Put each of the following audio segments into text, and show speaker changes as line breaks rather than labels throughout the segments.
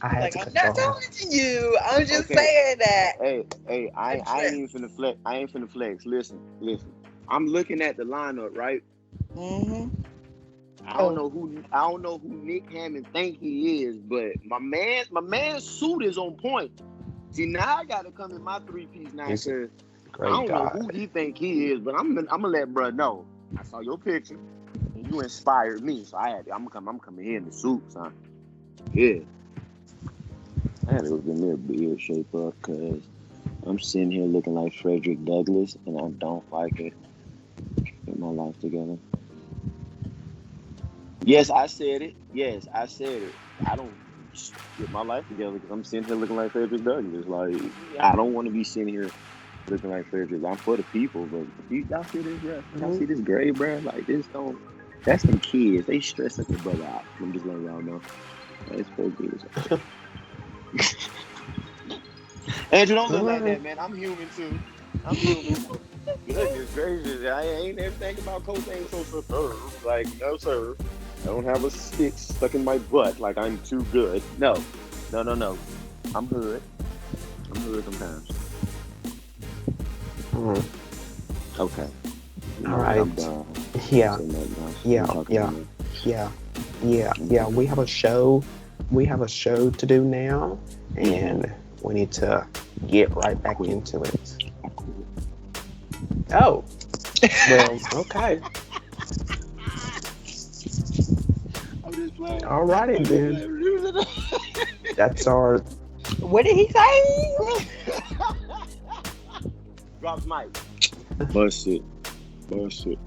I had
Like,
to
I'm not
control
talking to you. I'm just
Okay.
saying that.
Hey, I ain't even finna flex. I ain't finna flex. Listen. I'm looking at the lineup, right?
Mm-hmm.
I don't know who Nick Hammond think he is, but my man's suit is on point. See, now I gotta come in my 3-piece now
He's a
because I
great
don't know who
guy.
he think he is, but I'm gonna let bruh know. I saw your picture and you inspired me, so I'm coming here in the suit, son. Yeah. I had to go get me a beard shape up because I'm sitting here looking like Frederick Douglass and I don't like it. Get my life together. Yes, I said it. Yes, I said it. I don't get my life together because I'm sitting here looking like Frederick Douglass. Like, I don't want to be sitting here looking like Frederick. I'm for the people, but y'all see this, bro? Y'all see this gray, bro? Like, this don't. That's them kids. They stressing their brother out. I'm just letting y'all know. It's 4 years. Andrew, don't look like
Alright.
that, man. I'm human too. I'm human. Goodness gracious, I ain't never think about cocaine so superb. Like, no, sir. I don't have a stick stuck in my butt like I'm too good. No. No. I'm hood. I'm hood sometimes.
Mm.
Okay. You
All
know what? I'm
right.
done.
Yeah.
Say nothing else.
Yeah.
I'm talking
Yeah.
to you.
Yeah. Yeah. Yeah.
Mm-hmm.
We have a show. We have a show to do now,
Mm-hmm.
and we need to get right
I
back
quit.
into it.
I quit.
Oh, well, okay.
I'm just playing.
Alrighty
I'm just
then.
playing.
That's our.
What did he say?
Drop the mic. Bust it. Bust it.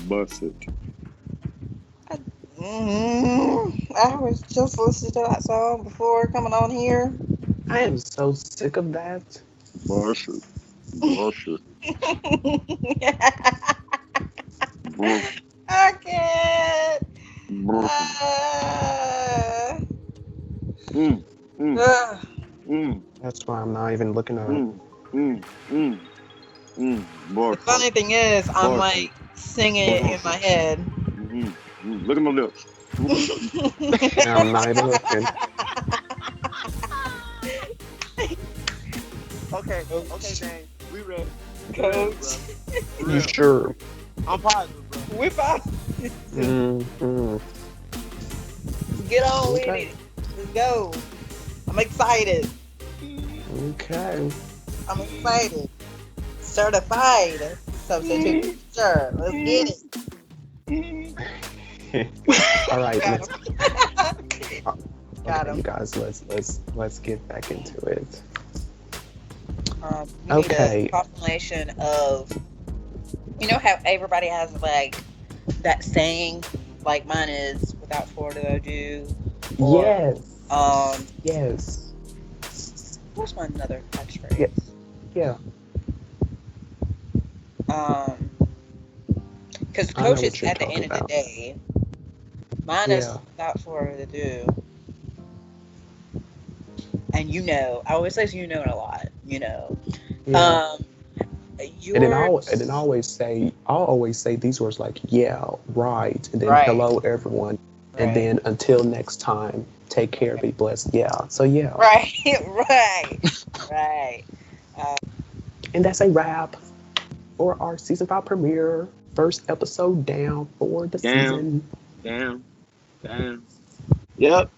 Bust it.
I was just listening to that song before coming on here.
I am so sick of that.
Bust it. Bust it. Bust it.
I can't.
Bust it.
Uh,
Mm. Mm.
uh.
Mm.
That's why I'm not even looking up.
Mm. Mm. Mm. Mm.
The
Bust it.
funny thing is, I'm
Bust it.
like singing it in
Bust
my
it.
head.
Mm. Mm. Look at my lips. Look at
I'm not even looking.
Okay. Okay,
Coach,
Dane. We ready. We ready, bro.
coach,
For
You
real.
sure?
I'm positive, bro.
whip out.
Mm-hmm.
Get on with
Okay.
it. Let's go. I'm excited.
Okay.
I'm excited. Certified substitute teacher. Let's get it.
All right.
Got
Let's.
him. Got
Okay,
him.
you guys. Let's get back into it.
We need a
Okay.
compilation of, you know how everybody has like that saying, like mine is without Florida ado, or
Yes.
um,
Yes.
what's my another
Yeah.
catchphrase?
Yeah.
Um, because
I know
coaches
what you're
at the end
talking
of the
about.
day, mine is
Yeah.
without Florida ado, and I always say you know it a lot,
Yeah.
um,
And then
yours,
I'll always say these words like yeah, right, and then
right,
hello everyone, and
right,
then until next time, take care,
right,
be blessed. Yeah. So yeah.
right, right, right. Uh,
And that's a wrap for our season 5 premiere. First episode down for the
Down.
season.
Down. Down. Yep.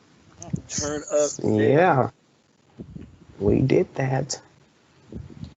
Turn up six.
Yeah, we did that.